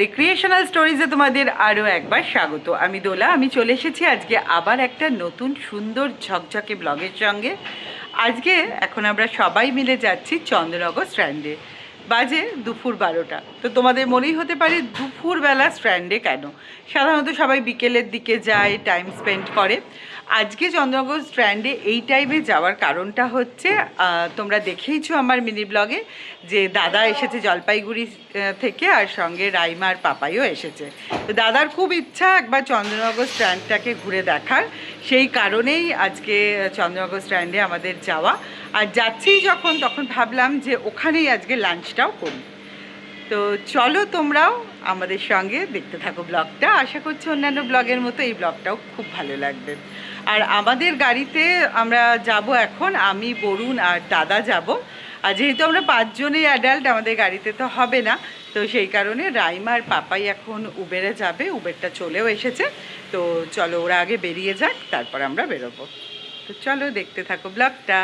Recreational স্টোরিজে তোমাদের আরও একবার স্বাগত। আমি দোলা, আমি চলে এসেছি আজকে আবার একটা নতুন সুন্দর ঝকঝকে ব্লগের সঙ্গে। আজকে এখন আমরা সবাই মিলে যাচ্ছি চন্দ্রনগর স্ট্র্যান্ডে। বাজে দুপুর 12টা। তো তোমাদের মনেই হতে পারে দুপুরবেলা স্ট্র্যান্ডে কেন? সাধারণত সবাই বিকেলের দিকে যায়, টাইম স্পেন্ড করে। আজকে চন্দ্রনগর স্ট্র্যান্ডে এই টাইমে যাওয়ার কারণটা হচ্ছে, তোমরা দেখেইছো আমার মিনি ব্লগে যে দাদা এসেছে জলপাইগুড়ি থেকে, আর সঙ্গে রাইমা আর পাপাইও এসেছে। তো দাদার খুব ইচ্ছা একবার চন্দ্রনগর স্ট্র্যান্ডটাকে ঘুরে দেখার, সেই কারণেই আজকে চন্দ্রনগর স্ট্র্যান্ডে আমাদের যাওয়া। আর যাচ্ছিই যখন, তখন ভাবলাম যে ওখানেই আজকে লাঞ্চটাও করি। তো চলো তোমরাও আমাদের সঙ্গে দেখতে থাকো ব্লগটা। আশা করছি অন্যান্য ব্লগের মতো এই ব্লগটাও খুব ভালো লাগবে। আর আমাদের গাড়িতে আমরা যাব এখন, আমি, বরুণ আর দাদা যাব। আর যেহেতু আমরা 5 জনই অ্যাডাল্ট, আমাদের গাড়িতে তো হবে না, তো সেই কারণে রাইমা আর পাপাই এখন উবেরে যাবে। উবেরটা চলেও এসেছে। তো চলো ওরা আগে বেরিয়ে যাক, তারপর আমরা বেরোবো। তো চলো দেখতে থাকো ব্লগটা।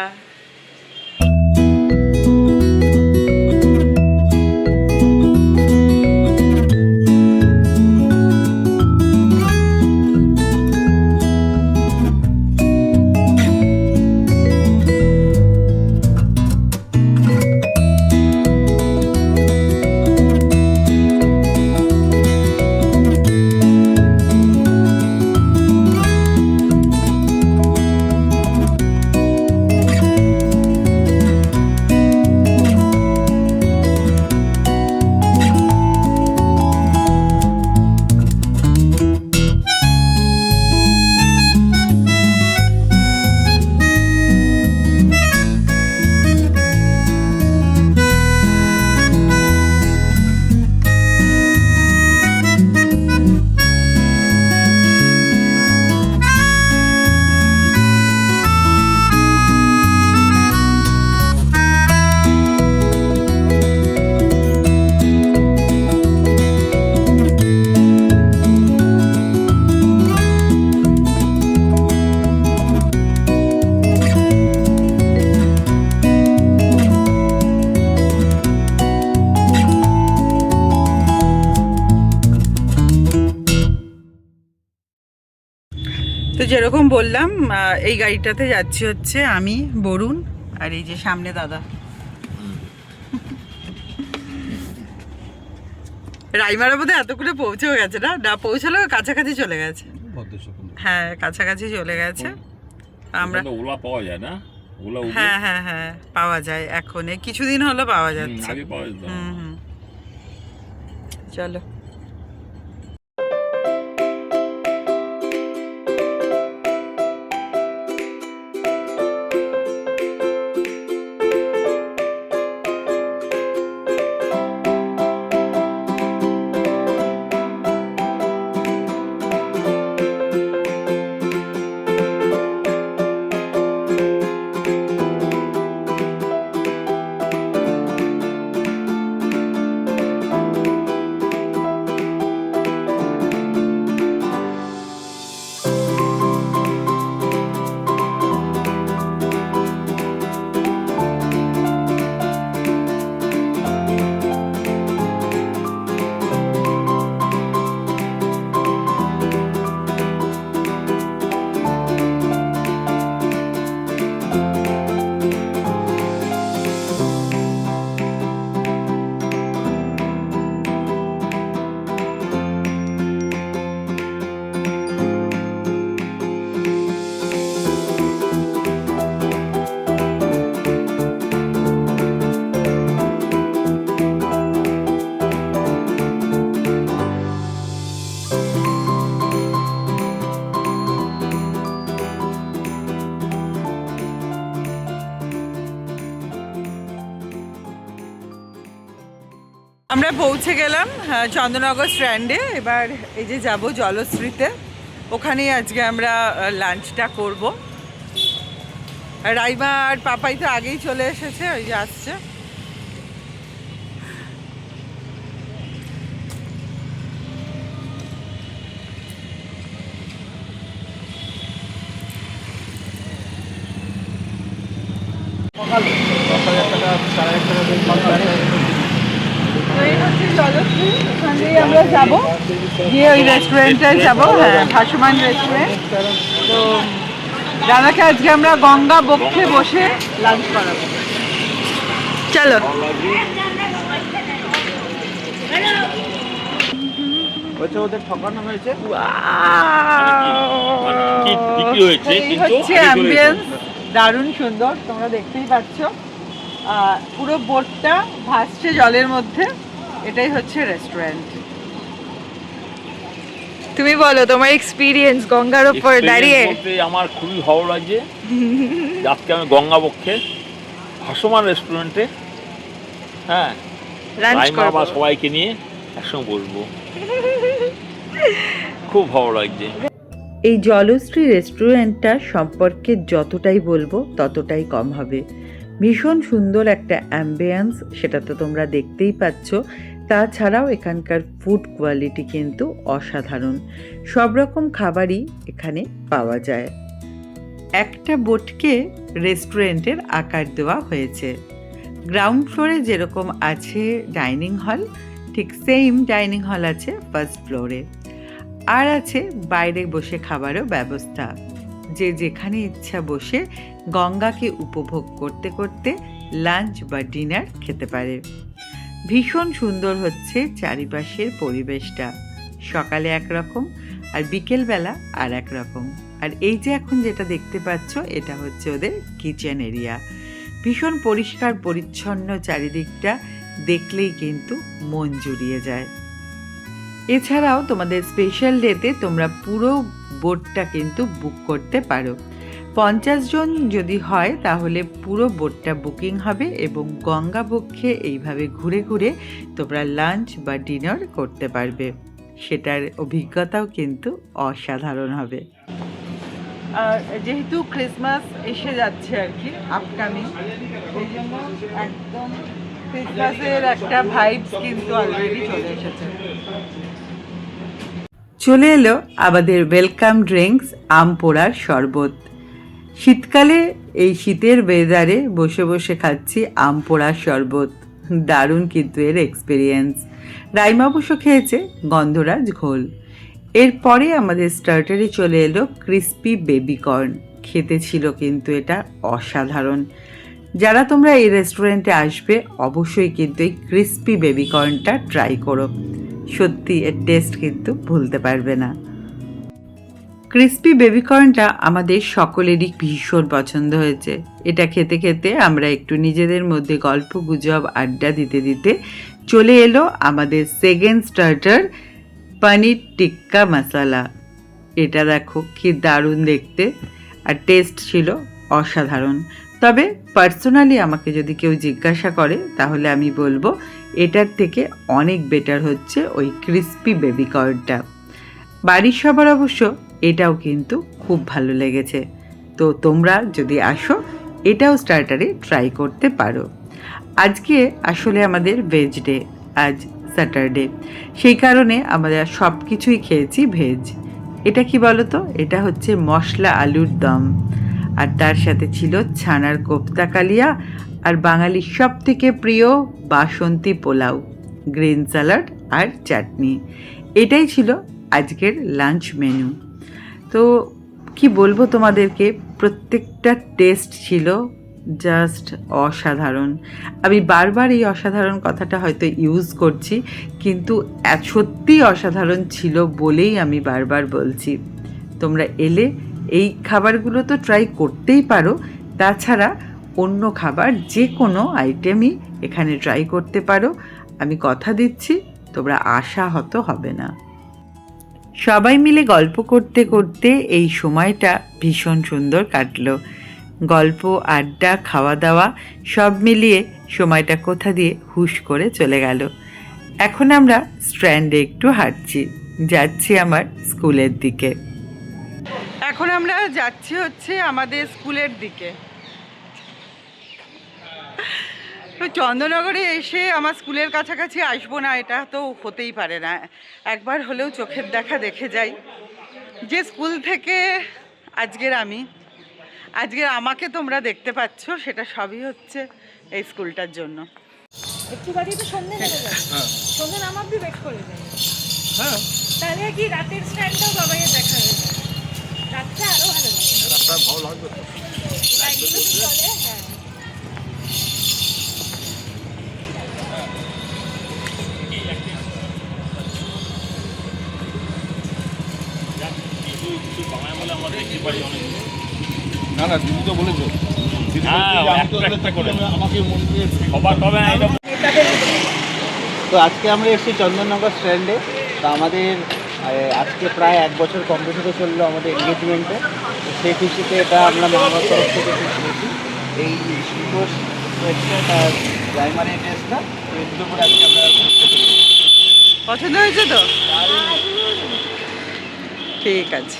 তো যেরকম বললাম, এই গাড়িটাতে যাচ্ছি হচ্ছে আমি, বরুণ আর এই যে সামনে দাদা। রাইমারা বোধহয় এত করে পৌঁছেও গেছে, না না পৌঁছালো, কাছাকাছি চলে গেছে। হ্যাঁ, কাছাকাছি চলে গেছে। আমরা ওলা পাওয়া যায় না? হ্যাঁ হ্যাঁ হ্যাঁ, পাওয়া যায় এখন, কিছুদিন হলো পাওয়া যাচ্ছে। চলো। আমরা পৌঁছে গেলাম চন্দ্রনগর স্ট্র্যান্ডে। এবার এই যে যাব জলশ্রীতে, ওখানেই আজকে আমরা লাঞ্চটা করব। রাইমা আর পাপাই তো আগেই চলে এসেছে, ওই যে আসছে। সকাল 10,000 টাকা 1,500 টাকা এই হচ্ছে জলশ্রী, এখান দিয়ে আমরা যাবো, গিয়ে ওই রেস্টুরেন্টটায় যাবো, হ্যাঁ ভাসমান রেস্টুরেন্ট। তো দাদাকে আজকে আমরা গঙ্গা বক্ষে বসে লাঞ্চ করাবো, চলো। ওদের ঠকানো হয়েছে। এই হচ্ছে অ্যাম্বিয়েন্স, দারুণ সুন্দর, তোমরা দেখতেই পাচ্ছ। পুরো বোটটা ভাসছে জলের মধ্যে, এটাই হচ্ছে রেস্টুরেন্ট। তুমি বলো তোমার এক্সপিরিয়েন্স গঙ্গার উপর দাঁড়িয়ে। আমার খুবই ভালো লাগছে। আজকে আমি গঙ্গা বক্ষে ভাসমান রেস্টুরেন্টে, হ্যাঁ, লাঞ্চ করব, সবাইকে নিয়ে একসঙ্গে বসবো, খুব ভালো লাগছে। এই জলশ্রী রেস্টুরেন্টটা সম্পর্কে যতটাই বলবো ততটাই কম হবে। ভীষণ সুন্দর একটা অ্যাম্বিয়েন্স, সেটা তো তোমরা দেখতেই পাচ্ছ। তাছাড়াও এখানকার ফুড কোয়ালিটি কিন্তু অসাধারণ, সব রকম খাবারই এখানে পাওয়া যায়। একটা বোটকে রেস্টুরেন্টের আকার দেওয়া হয়েছে। গ্রাউন্ড ফ্লোরে যেরকম আছে ডাইনিং হল, ঠিক সেম ডাইনিং হল আছে ফার্স্ট ফ্লোরে, আর আছে বাইরে বসে খাবারও ব্যবস্থা। যে যেখানে ইচ্ছা বসে গঙ্গাকে উপভোগ করতে করতে লাঞ্চ বা ডিনার খেতে পারে। ভীষণ সুন্দর হচ্ছে চারিপাশের পরিবেশটা, সকালে একরকম আর বিকেলবেলা আর একরকম। আর এই যে এখন যেটা দেখতে পাচ্ছ, এটা হচ্ছে ওদের কিচেন এরিয়া। ভীষণ পরিষ্কার পরিচ্ছন্ন চারিদিকটা, দেখলেই কিন্তু মন জুড়িয়ে যায়। এছাড়াও তোমাদের স্পেশাল ডেতে তোমরা পুরো বোটটা কিন্তু বুক করতে পারো। 50 জন যদি হয় তাহলে পুরো বোটটা বুকিং হবে, এবং গঙ্গা বক্ষে এইভাবে ঘুরে ঘুরে তোমরা লাঞ্চ বা ডিনার করতে পারবে। সেটার অভিজ্ঞতাও কিন্তু অসাধারণ হবে। আর যেহেতু ক্রিসমাস এসে যাচ্ছে আর কি আপকামিং, এই জন্য একদম ক্রিসমাসের একটা ভাইবস কিন্তু অলরেডি চলে এসেছে। চলে এলো আমাদের ওয়েলকাম ড্রিঙ্কস, আম পোড়ার শরবত। শীতকালে এই শীতের ওয়েদারে বসে বসে খাচ্ছি আম পোড়ার শরবত, দারুণ কিন্তু এর এক্সপিরিয়েন্স। রাইমা অবশ্য খেয়েছে গন্ধরাজ ঘোল। এরপরে আমাদের স্টার্টারে চলে এলো ক্রিস্পি বেবি কর্ন। খেতে ছিল কিন্তু এটা অসাধারণ। যারা তোমরা এই রেস্টুরেন্টে আসবে অবশ্যই কিন্তু এই ক্রিস্পি বেবি কর্নটা ট্রাই করো, সত্যি এর টেস্ট কিন্তু ভুলতে পারবে না। ক্রিস্পি বেবিকর্নটা আমাদের সকলেরই ভীষণ পছন্দ হয়েছে। এটা খেতে খেতে আমরা একটু নিজেদের মধ্যে গল্প গুজব আড্ডা দিতে দিতে চলে এলো আমাদের সেকেন্ড স্টার্টার, পনির টিক্কা মশালা। এটা দেখো কি দারুণ দেখতে, আর টেস্ট ছিল অসাধারণ। তবে পার্সোনালি আমাকে যদি কেউ জিজ্ঞাসা করে তাহলে আমি বলবো এটার থেকে অনেক বেটার হচ্ছে ওই ক্রিস্পি বেবিকর্নটা। বাড়ির সবার অবশ্য এটাও কিন্তু খুব ভালো লেগেছে। তো তোমরা যদি আসো এটাও স্টার্টারে ট্রাই করতে পারো। আজকে আসলে আমাদের ভেজ ডে, আজ স্যাটারডে, সেই কারণে আমরা সব কিছুই খেয়েছি ভেজ। এটা কি বলো তো, এটা হচ্ছে মশলা আলুর দম, আর তার সাথে ছিল ছানার কোপ্তা কালিয়া, আর বাঙালির সব থেকে প্রিয় বাসন্তী পোলাও, গ্রিন স্যালাড আর চাটনি। এটাই ছিল আজকের লাঞ্চ মেনু। তো কি বলবো তোমাদেরকে, প্রত্যেকটা টেস্ট ছিল জাস্ট অসাধারণ। আমি বারবার এই অসাধারণ কথাটা হয়তো ইউজ করছি, কিন্তু সত্যিই অসাধারণ ছিল বলেই আমি বারবার বলছি। তোমরা এলে এই খাবারগুলো তো ট্রাই করতেই পারো, তাছাড়া অন্য খাবার যে কোনো আইটেমই এখানে ট্রাই করতে পারো। আমি কথা দিচ্ছি তোমরা আশাহত হবে না। সবাই মিলে গল্প করতে করতে এই সময়টা ভীষণ সুন্দর কাটলো। গল্প, আড্ডা, খাওয়া দাওয়া সব মিলিয়ে সময়টা কোথা দিয়ে হুশ করে চলে গেল। এখন আমরা স্ট্র্যান্ডে একটু হাঁটছি, যাচ্ছি আমার স্কুলের দিকে। এখন আমরা যাচ্ছি হচ্ছে আমাদের স্কুলের দিকে। তো চন্দননগরে এসে আমার স্কুলের কাছাকাছি আসবো না এটা তো হতেই পারে না, একবার হলেও চোখের দেখা দেখে যাই। যে স্কুল থেকে আজকের আমাকে তোমরা দেখতে পাচ্ছ, সেটা সবই হচ্ছে এই স্কুলটার জন্য। একটু বাদেই তো সন্ধ্যে নেমে যাবে। হ্যাঁ সন্ধ্যে নামাবি ওয়েট করে যাবে। হ্যাঁ তাহলে কি রাতের স্ট্যান্ডটাও বাবাইয়ের দেখা হয়ে যাবে। রাতটা আরো ভালো লাগে। রাস্তা ভালো লাগবে তো লাইটগুলো তো চলে, হ্যাঁ। না না তুমি তো বলেছো দিদি হ্যাঁ, বলছে যে আমি তো একটা একটা করে। আমাকে মন্দিরে সবার তবে না এটা তো আজকে আমরা এসেছি চন্দননগর স্ট্যান্ডে। তো আমাদের আজকে প্রায় 1 বছর কমপ্লিট হতে চললো আমাদের এঙ্গেজমেন্টে। তো সেই খুশিতে এটা আমরা মামার তরফ থেকে কিনেছি এই সুতোর সোয়েটশার্ট আর প্রাইমারি ড্রেসটা। তো এই দুটো করে আজকে আমরা ঘুরতে চলেছি। পছন্দ হয়েছে তো? ঠিক আছে।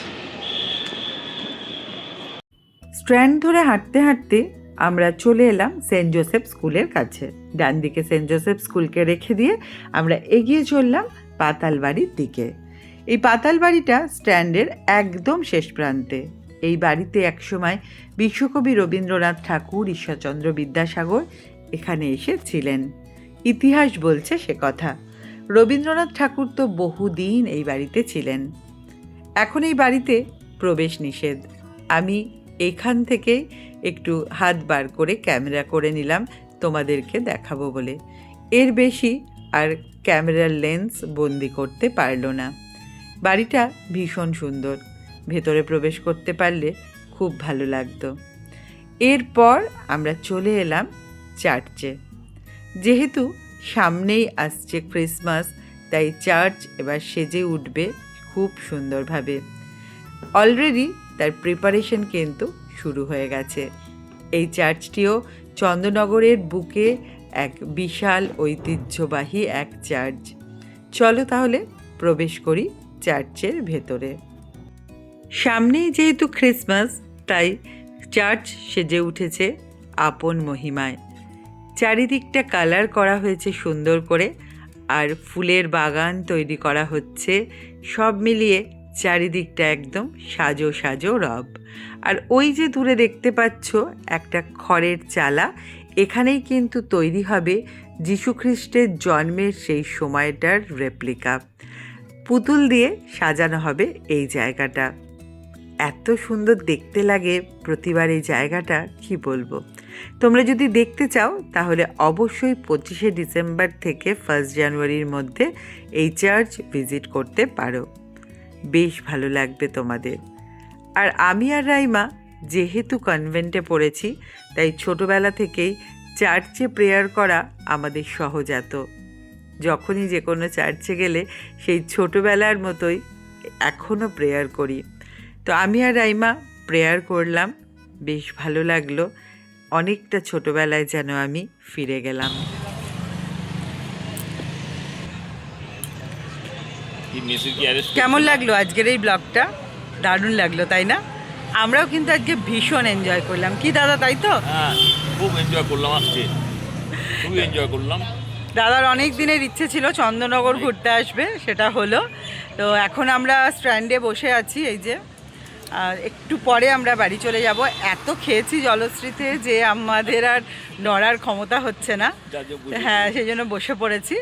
স্ট্র্যান্ড ধরে হাঁটতে হাঁটতে আমরা চলে এলাম সেন্ট জোসেফ স্কুলের কাছে। ডান দিকে সেন্ট জোসেফ স্কুলকে রেখে দিয়ে আমরা এগিয়ে চললাম পাতাল বাড়ির দিকে। এই পাতাল বাড়িটা স্ট্যান্ডের একদম শেষ প্রান্তে। এই বাড়িতে একসময় বিশ্বকবি রবীন্দ্রনাথ ঠাকুর, ঈশ্বরচন্দ্র বিদ্যাসাগর এখানে এসেছিলেন। ইতিহাস বলছে সে কথা। রবীন্দ্রনাথ ঠাকুর তো বহুদিন এই বাড়িতে ছিলেন। এখন এই বাড়িতে প্রবেশ নিষেধ। আমি এখান থেকেই একটু হাত বার করে ক্যামেরা করে নিলাম তোমাদেরকে দেখাবো বলে। এর বেশি আর ক্যামেরার লেন্স বন্দি করতে পারলো না। বাড়িটা ভীষণ সুন্দর, ভেতরে প্রবেশ করতে পারলে খুব ভালো লাগতো। এরপর আমরা চলে এলাম চার্চে। যেহেতু সামনেই আসছে ক্রিসমাস, তাই চার্চ এবার সেজে উঠবে খুব সুন্দরভাবে। অলরেডি তার প্রিপারেশন কিন্তু শুরু হয়ে গেছে। এই চার্চটিও চন্দননগরের বুকে এক বিশাল ঐতিহ্যবাহী এক চার্চ। চলো তাহলে প্রবেশ করি চার্চের ভেতরে। সামনেই যেহেতু ক্রিসমাস, তাই চার্চ সেজে উঠেছে আপন মহিমায়। চারিদিকটা কালার করা হয়েছে সুন্দর করে, আর ফুলের বাগান তৈরি করা হচ্ছে। সব মিলিয়ে চারিদিকটা একদম সাজো সাজো রব। আর ওই যে দূরে দেখতে পাচ্ছ একটা খড়ের চালা, এখানেই কিন্তু তৈরি হবে যীশুখ্রিস্টের জন্মের সেই সময়টার রেপ্লিকা। পুতুল দিয়ে সাজানো হবে এই জায়গাটা। এত সুন্দর দেখতে লাগে প্রতিবার এই জায়গাটা, কি বলবো। তোমরা যদি দেখতে চাও তাহলে অবশ্যই 25শে ডিসেম্বর থেকে 1 জানুয়ারির মধ্যে এই চার্চ ভিজিট করতে পারো। বেশ ভালো লাগবে তোমাদের। আর আমি আর রাইমা যেহেতু কনভেন্টে পড়েছি, তাই ছোটোবেলা থেকেই চার্চে প্রেয়ার করা আমাদের সহজাত। যখনই যে কোনো চার্চে গেলে সেই ছোটোবেলার মতোই এখনও প্রেয়ার করি। তো আমি আর রাইমা প্রেয়ার করলাম, বেশ ভালো লাগলো। অনেকটা ছোটোবেলায় যেন আমি ফিরে গেলাম। কেমন লাগলো আজকের এই ব্লগটা? দারুণ লাগলো তাই না? আমরাও কিন্তু আজকে ভীষণ এনজয় করলাম, কি দাদা তাই তো? হ্যাঁ খুব এনজয় করলাম, আজকে খুবই এনজয় করলাম। দাদার অনেক দিনের ইচ্ছে ছিল চন্দননগর ঘুরতে আসবে, সেটা হলো। তো এখন আমরা স্ট্যান্ডে বসে আছি, এই যে। আর একটু পরে আমরা বাড়ি চলে যাব। এত খেয়েছি জলশ্রীতে যে আমাদের আর নড়ার ক্ষমতা হচ্ছে না। হ্যাঁ, সেই জন্য বসে পড়েছি।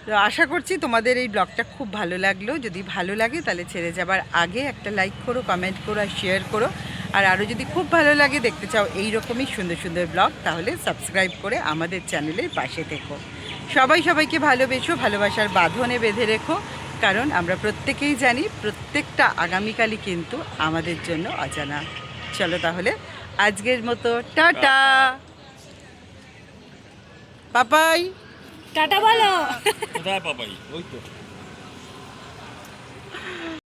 তো আশা করছি তোমাদের এই ব্লগটা খুব ভালো লাগলো। যদি ভালো লাগে তাহলে ছেড়ে যাবার আগে একটা লাইক করো, কমেন্ট করো আর শেয়ার করো। আর আরও যদি খুব ভালো লাগে, দেখতে চাও এই রকমই সুন্দর সুন্দর ব্লগ, তাহলে সাবস্ক্রাইব করে আমাদের চ্যানেলের পাশে থেকো। সবাই সবাইকে ভালোবেসো, ভালোবাসার বাঁধনে বেঁধে রেখো, কারণ আমরা প্রত্যেকেই জানি প্রত্যেকটা আগামীকালই কিন্তু আমাদের জন্য অজানা। চলো তাহলে আজকের মতো টাটা, পাপাই। টাটা বলো। কোথায় পাবাই? ওই তো